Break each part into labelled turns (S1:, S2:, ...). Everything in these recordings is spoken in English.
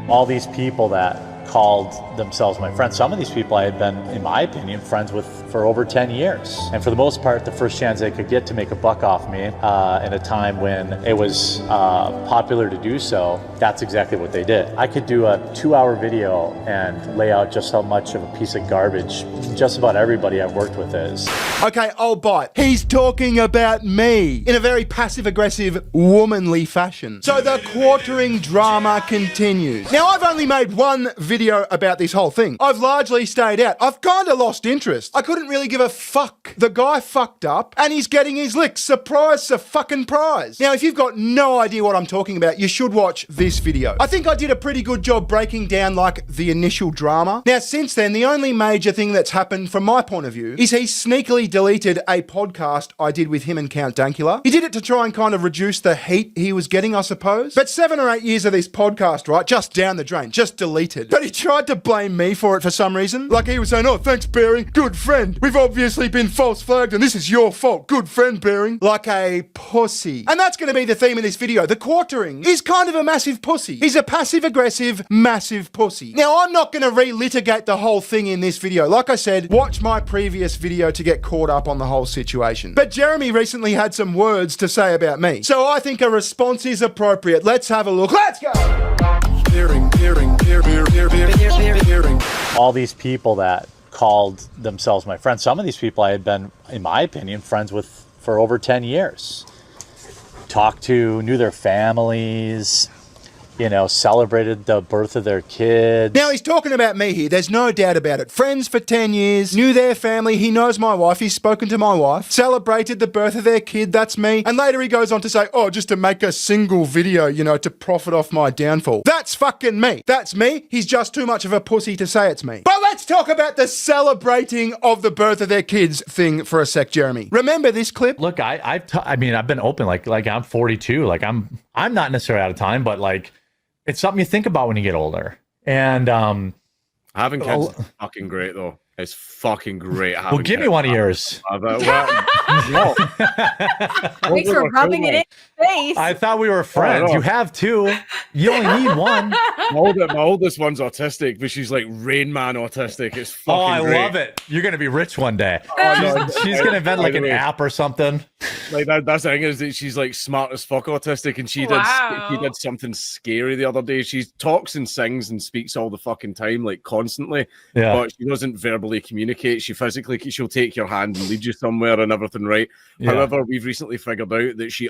S1: all these people that called themselves my friends. Some of these people I had been, in my opinion, friends with for over 10 years. And for the most part, the first chance they could get to make a buck off me in a time when it was popular to do so, that's exactly what they did. I could do a 2-hour video and lay out just how much of a piece of garbage just about everybody I've worked with is.
S2: Okay, I'll bite. He's talking about me in a very passive-aggressive, womanly fashion. So the quartering drama continues. Now, I've only made one video about this whole thing. I've largely stayed out. I've kind of lost interest. I couldn't really give a fuck. The guy fucked up and he's getting his licks. Surprise, fucking prize. Now, if you've got no idea what I'm talking about, you should watch this video. I think I did a pretty good job breaking down like the initial drama. Now, since then, the only major thing that's happened from my point of view is he sneakily deleted a podcast I did with him and Count Dankula. He did it to try and kind of reduce the heat he was getting, I suppose. But 7 or 8 years of this podcast, right, just down the drain, just deleted. But he tried to blame me for it for some reason. Like he was saying, oh, thanks, Bearing, good friend. We've obviously been false flagged and this is your fault. Good friend, Bearing. Like a pussy. And that's going to be the theme of this video. The quartering is kind of a massive pussy. He's a passive-aggressive, massive pussy. Now, I'm not going to relitigate the whole thing in this video. Like I said, watch my previous video to get caught up on the whole situation. But Jeremy recently had some words to say about me. So I think a response is appropriate. Let's have a look. Let's go!
S1: All these people that called themselves my friends, some of these people I had been, in my opinion, friends with for over 10 years. Talked to, knew their families, you know, celebrated the birth of their kids.
S2: Now, he's talking about me here. There's no doubt about it. Friends for 10 years, knew their family. He knows my wife. He's spoken to my wife. Celebrated the birth of their kid. That's me. And later he goes on to say, oh, just to make a single video, you know, to profit off my downfall. That's fucking me. That's me. He's just too much of a pussy to say it's me. But let's talk about the celebrating of the birth of their kids thing for a sec, Jeremy. Remember this clip?
S1: Look, I've been open, like I'm 42. Like I'm not necessarily out of time, but like, it's something you think about when you get older. And
S3: having kids is fucking great, though. It's fucking great.
S1: Well, give me one of yours.
S4: Thanks for rubbing it in your face.
S1: I thought we were friends. You have two. You only need one.
S3: My oldest one's autistic, but she's like Rain Man autistic. It's fucking great.
S1: I love it. You're going to be rich one day. She's going to invent like an app or something.
S3: Like that's the thing is that she's like smart as fuck autistic, and she did something scary the other day. She talks and sings and speaks all the fucking time, like constantly. Yeah. But she doesn't verbally communicate. She'll take your hand and lead you somewhere and everything, right? Yeah. However, we've recently figured out that she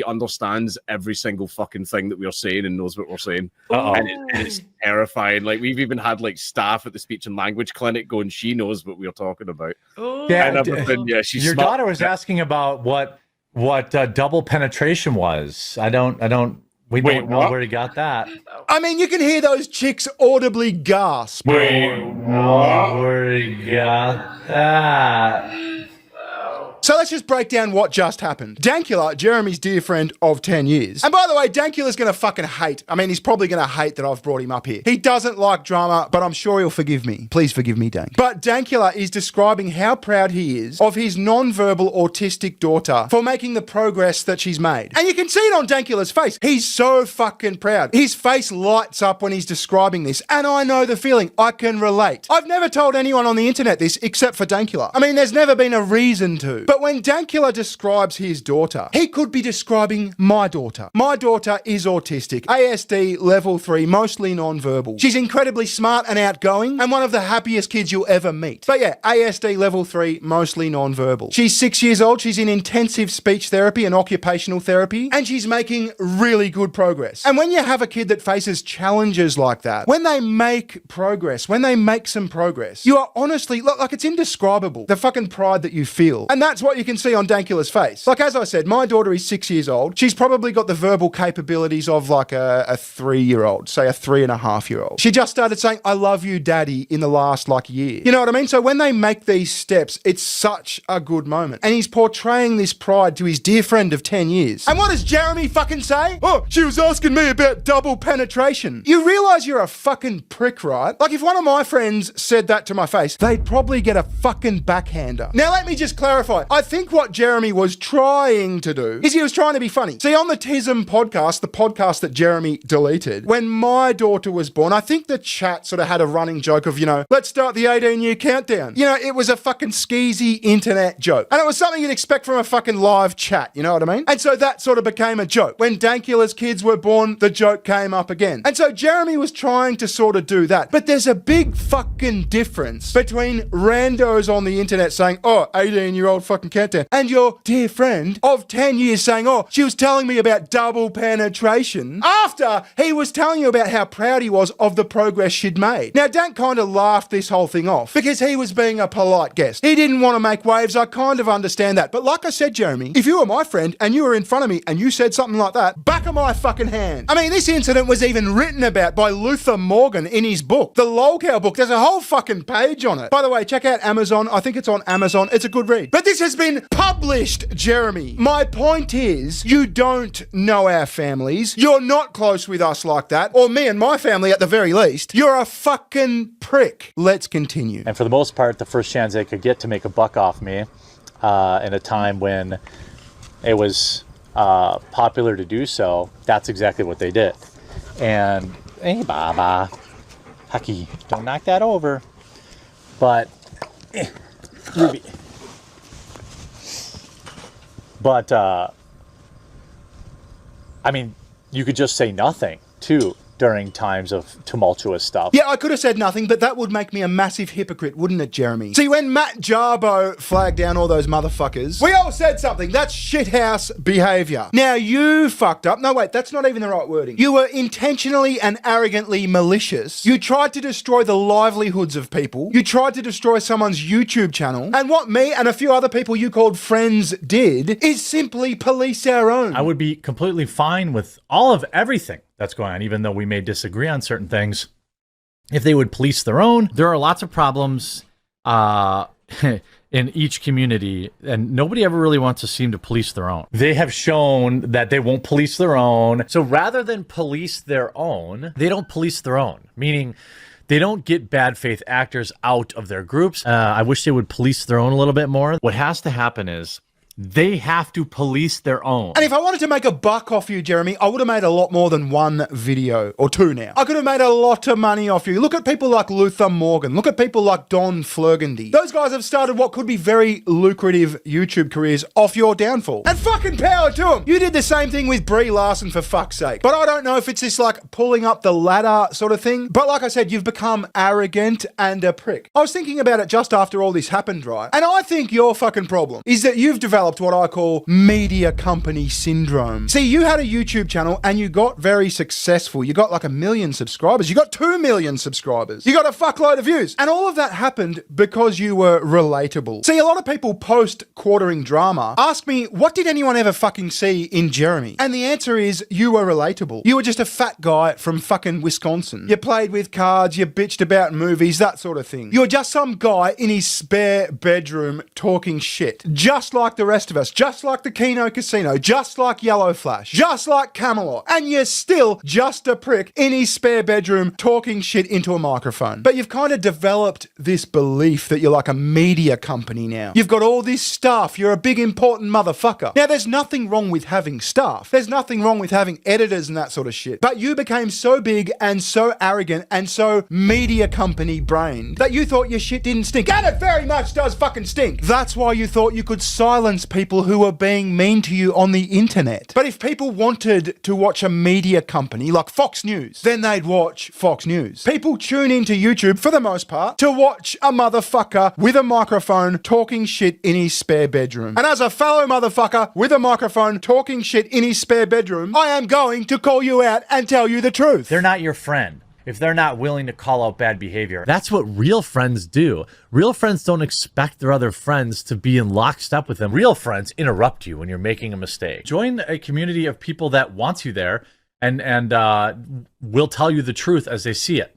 S3: understands every single fucking thing that we're saying and knows what we're saying. And it's terrifying. Like we've even had like staff at the speech and language clinic going, she knows what we're talking about.
S1: Yeah,
S3: and everything. Yeah, she's
S1: your
S3: smart.
S1: daughter was asking about what double penetration was. We don't know where he got that.
S2: I mean, you can hear those chicks audibly gasp.
S1: Wait, what? Where he got that?
S2: So let's just break down what just happened. Dankula, Jeremy's dear friend of 10 years. And by the way, Dankula's going to fucking hate. I mean, he's probably going to hate that I've brought him up here. He doesn't like drama, but I'm sure he'll forgive me. Please forgive me, Dank. But Dankula is describing how proud he is of his non-verbal autistic daughter for making the progress that she's made. And you can see it on Dankula's face. He's so fucking proud. His face lights up when he's describing this. And I know the feeling. I can relate. I've never told anyone on the internet this except for Dankula. I mean, there's never been a reason to. But when Dankula describes his daughter, he could be describing my daughter. My daughter is autistic, ASD level 3, mostly non-verbal. She's incredibly smart and outgoing and one of the happiest kids you'll ever meet. But yeah, ASD level 3, mostly non-verbal. She's 6 years old. She's in intensive speech therapy and occupational therapy, and she's making really good progress. And when you have a kid that faces challenges like that, when they make progress, when they make some progress, you are honestly, like it's indescribable, the fucking pride that you feel. And that's what you can see on Dankula's face. Like, as I said, my daughter is 6 years old. She's probably got the verbal capabilities of like a 3-year-old, say a 3.5-year-old. She just started saying, I love you, daddy, in the last like year. You know what I mean? So when they make these steps, it's such a good moment. And he's portraying this pride to his dear friend of 10 years. And what does Jeremy fucking say? Oh, she was asking me about double penetration. You realize you're a fucking prick, right? Like if one of my friends said that to my face, they'd probably get a fucking backhander. Now let me just clarify. I think what Jeremy was trying to do is he was trying to be funny. See, on the Tism podcast, the podcast that Jeremy deleted, when my daughter was born, I think the chat sort of had a running joke of, let's start the 18-year countdown. It was a fucking skeezy internet joke. And it was something you'd expect from a fucking live chat, you know what I mean? And so that sort of became a joke. When Dankula's kids were born, the joke came up again. And so Jeremy was trying to sort of do that. But there's a big fucking difference between randos on the internet saying, 18-year-old fucking countdown, and your dear friend of 10 years saying, she was telling me about double penetration after he was telling you about how proud he was of the progress she'd made. Now, Dank kind of laughed this whole thing off because he was being a polite guest. He didn't want to make waves. I kind of understand that. But like I said, Jeremy, if you were my friend and you were in front of me and you said something like that, back of my fucking hand. I mean, this incident was even written about by Luther Morgan in his book, the Lolcow book. There's a whole fucking page on it. By the way, check out Amazon. I think it's on Amazon. It's a good read. But this has been published, Jeremy. My point is, you don't know our families. You're not close with us like that. Or me and my family at the very least. You're a fucking prick. Let's continue.
S1: And for the most part, the first chance they could get to make a buck off me in a time when it was popular to do so, that's exactly what they did. And, hey, Baba, Hucky, don't knock that over. But, Ruby. But, I mean, you could just say nothing, too, during times of tumultuous stuff.
S2: Yeah, I could have said nothing, but that would make me a massive hypocrite, wouldn't it, Jeremy? See, when Matt Jarbo flagged down all those motherfuckers, we all said something. That's shithouse behavior. Now, you fucked up. No, wait, that's not even the right wording. You were intentionally and arrogantly malicious. You tried to destroy the livelihoods of people. You tried to destroy someone's YouTube channel. And what me and a few other people you called friends did is simply police our own.
S5: I would be completely fine with all of everything that's going on, even though we may disagree on certain things. If they would police their own, there are lots of problems in each community, and nobody ever really wants to seem to police their own. They have shown that they won't police their own. So rather than police their own, they don't police their own, meaning they don't get bad faith actors out of their groups. I wish they would police their own a little bit more. What has to happen is they have to police their own.
S2: And if I wanted to make a buck off you, Jeremy, I would have made a lot more than one video, or two now. I could have made a lot of money off you. Look at people like Luther Morgan. Look at people like Don Flurgandy. Those guys have started what could be very lucrative YouTube careers off your downfall. And fucking power to them. You did the same thing with Brie Larson, for fuck's sake. But I don't know if it's this like pulling up the ladder sort of thing. But like I said, you've become arrogant and a prick. I was thinking about it just after all this happened, right? And I think your fucking problem is that you've developed what I call media company syndrome. See, you had a YouTube channel and you got very successful. You got like 1 million subscribers. You got 2 million subscribers. You got a fuckload of views. And all of that happened because you were relatable. See, a lot of people post quartering drama ask me, what did anyone ever fucking see in Jeremy? And the answer is, you were relatable. You were just a fat guy from fucking Wisconsin. You played with cards, you bitched about movies, that sort of thing. You're just some guy in his spare bedroom talking shit. Just like the rest of us, just like the Keno Casino, just like Yellow Flash, just like Camelot, and you're still just a prick in his spare bedroom talking shit into a microphone. But you've kind of developed this belief that you're like a media company now. You've got all this stuff. You're a big important motherfucker. Now, there's nothing wrong with having staff. There's nothing wrong with having editors and that sort of shit. But you became so big and so arrogant and so media company brained that you thought your shit didn't stink. And it very much does fucking stink. That's why you thought you could silence people who were being mean to you on the internet. But if people wanted to watch a media company like Fox News, then they'd watch Fox News. People tune into YouTube, for the most part, to watch a motherfucker with a microphone talking shit in his spare bedroom. And as a fellow motherfucker with a microphone talking shit in his spare bedroom, I am going to call you out and tell you the truth.
S5: They're not your friend if they're not willing to call out bad behavior. That's what real friends do. Real friends don't expect their other friends to be in lockstep with them. Real friends interrupt you when you're making a mistake. Join a community of people that wants you there and will tell you the truth as they see it.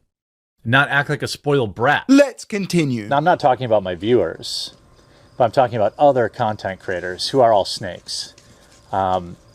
S5: Not act like a spoiled brat.
S2: Let's continue.
S1: Now, I'm not talking about my viewers, but I'm talking about other content creators who are all snakes.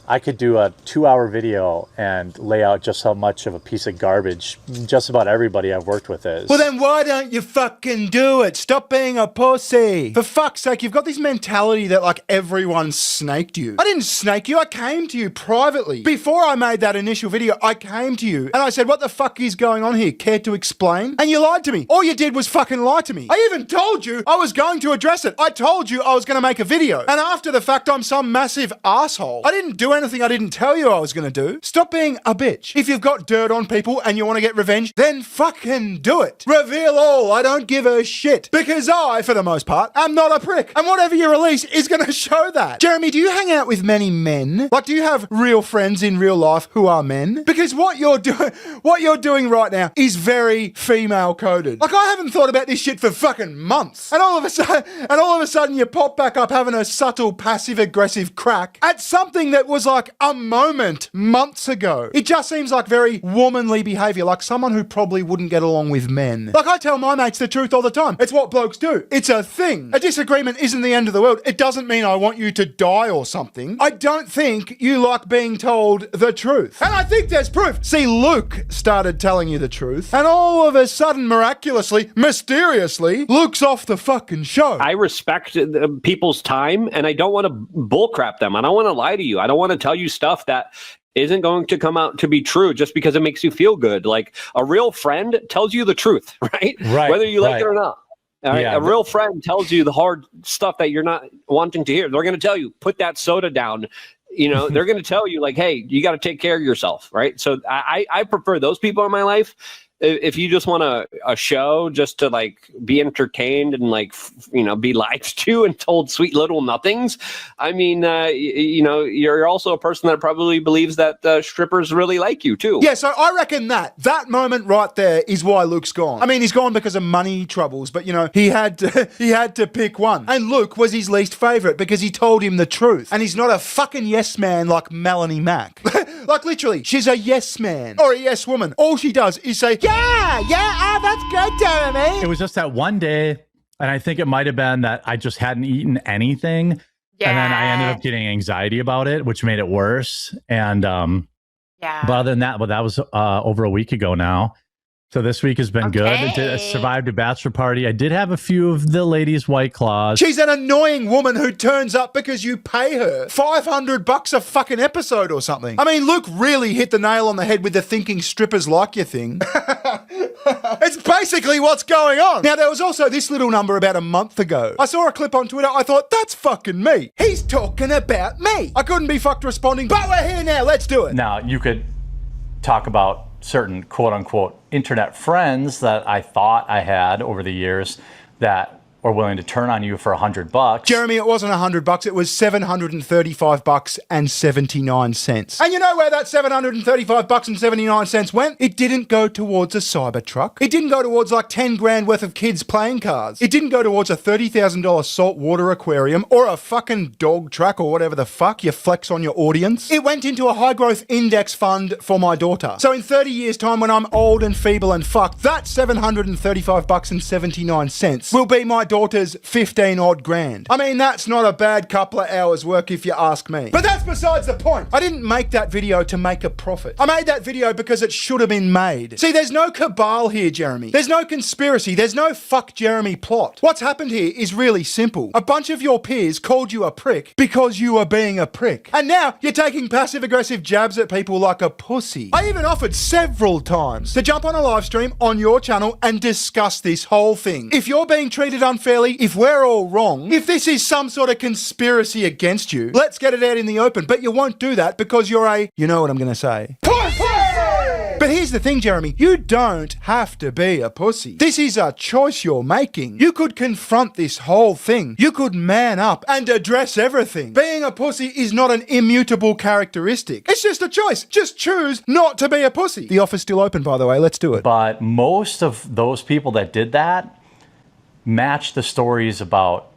S1: I could do a 2-hour video and lay out just how much of a piece of garbage just about everybody I've worked with is.
S2: Well, then why don't you fucking do it? Stop being a pussy. For fuck's sake, you've got this mentality that like everyone snaked you. I didn't snake you. I came to you privately. Before I made that initial video, I came to you and I said, what the fuck is going on here? Care to explain? And you lied to me. All you did was fucking lie to me. I even told you I was going to address it. I told you I was going to make a video. And after the fact, I'm some massive asshole. I didn't do anything I didn't tell you I was going to do. Stop being a bitch. If you've got dirt on people and you want to get revenge, then fucking do it. Reveal all. I don't give a shit. Because I, for the most part, am not a prick. And whatever you release is going to show that. Jeremy, do you hang out with many men? Like, do you have real friends in real life who are men? Because what you're doing right now is very female coded. Like, I haven't thought about this shit for fucking months. And all of a sudden you pop back up having a subtle passive aggressive crack at something that was like a moment months ago. It just seems like very womanly behavior, like someone who probably wouldn't get along with men. Like, I tell my mates the truth all the time. It's what blokes do. It's a thing. A disagreement isn't the end of the world. It doesn't mean I want you to die or something. I don't think you like being told the truth. And I think there's proof. See, Luke started telling you the truth, and all of a sudden, miraculously, mysteriously, Luke's off the fucking show.
S6: I respect people's time, and I don't want to bullcrap them. I don't want to lie to you. I don't want to tell you stuff that isn't going to come out to be true just because it makes you feel good. Like, a real friend tells you the truth, right? Whether you like it or not. All right? Yeah, a real friend tells you the hard stuff that you're not wanting to hear. They're going to tell you, put that soda down. You know, they're going to tell you, like, hey, you got to take care of yourself, right? So I prefer those people in my life. If you just want a show just to like be entertained and like, be lied to and told sweet little nothings, I mean, you're also a person that probably believes that strippers really like you too.
S2: Yeah, so I reckon that moment right there is why Luke's gone. I mean, he's gone because of money troubles, but he had to pick one. And Luke was his least favorite because he told him the truth. And he's not a fucking yes man like Melanie Mack. Like, literally, she's a yes man or a yes woman. All she does is say, that's great, Jeremy.
S5: It was just that one day, and I think it might have been that I just hadn't eaten anything. Yeah. And then I ended up getting anxiety about it, which made it worse. And but other than that, that was over a week ago now. So this week has been good. I survived a bachelor party. I did have a few of the ladies' White Claws.
S2: She's an annoying woman who turns up because you pay her $500 a fucking episode or something. I mean, Luke really hit the nail on the head with the thinking strippers like you thing. It's basically what's going on. Now, there was also this little number about a month ago. I saw a clip on Twitter. I thought, that's fucking me. He's talking about me. I couldn't be fucked responding, but we're here now. Let's do it.
S5: Now, you could talk about certain quote-unquote internet friends that I thought I had over the years that were willing to turn on you for $100.
S2: Jeremy, it wasn't $100. It was $735.79. And you know where that $735.79 went? It didn't go towards a Cybertruck. It didn't go towards like 10 grand worth of kids playing cards. It didn't go towards a $30,000 saltwater aquarium or a fucking dog track or whatever the fuck you flex on your audience. It went into a high growth index fund for my daughter. So in 30 years time, when I'm old and feeble and fucked, that $735.79 will be my daughter's 15 odd grand. I mean, that's not a bad couple of hours work if you ask me. But that's besides the point. I didn't make that video to make a profit. I made that video because it should have been made. See, there's no cabal here, Jeremy. There's no conspiracy. There's no fuck Jeremy plot. What's happened here is really simple. A bunch of your peers called you a prick because you were being a prick. And now you're taking passive aggressive jabs at people like a pussy. I even offered several times to jump on a live stream on your channel and discuss this whole thing. If you're being treated unfairly, if we're all wrong, if this is some sort of conspiracy against you, let's get it out in the open. But you won't do that because you're a, you know what I'm going to say, pussy! But here's the thing, Jeremy, you don't have to be a pussy. This is a choice you're making. You could confront this whole thing. You could man up and address everything. Being a pussy is not an immutable characteristic. It's just a choice. Just choose not to be a pussy. The offer's still open, by the way. Let's do it.
S5: But most of those people that did that match the stories about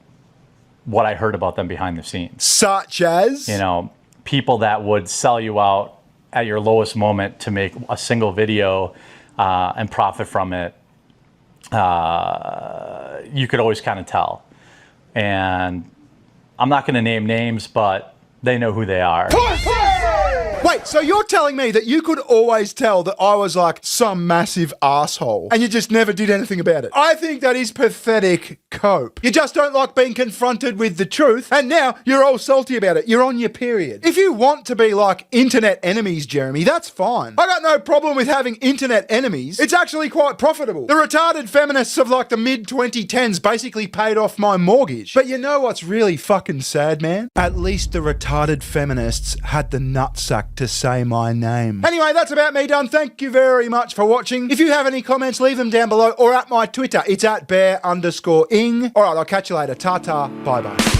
S5: what I heard about them behind the scenes.
S2: Such as?
S5: People that would sell you out at your lowest moment to make a single video and profit from it. You could always kind of tell. And I'm not going to name names, but they know who they are.
S2: Wait, so you're telling me that you could always tell that I was like some massive asshole and you just never did anything about it? I think that is pathetic cope. You just don't like being confronted with the truth and now you're all salty about it. You're on your period. If you want to be like internet enemies, Jeremy, that's fine. I got no problem with having internet enemies. It's actually quite profitable. The retarded feminists of like the mid-2010s basically paid off my mortgage. But you know what's really fucking sad, man? At least the retarded feminists had the nutsack to say my name. Anyway, that's about me done. Thank you very much for watching. If you have any comments, leave them down below or at my Twitter. It's at bear_ing. All right, I'll catch you later. Ta-ta. Bye-bye.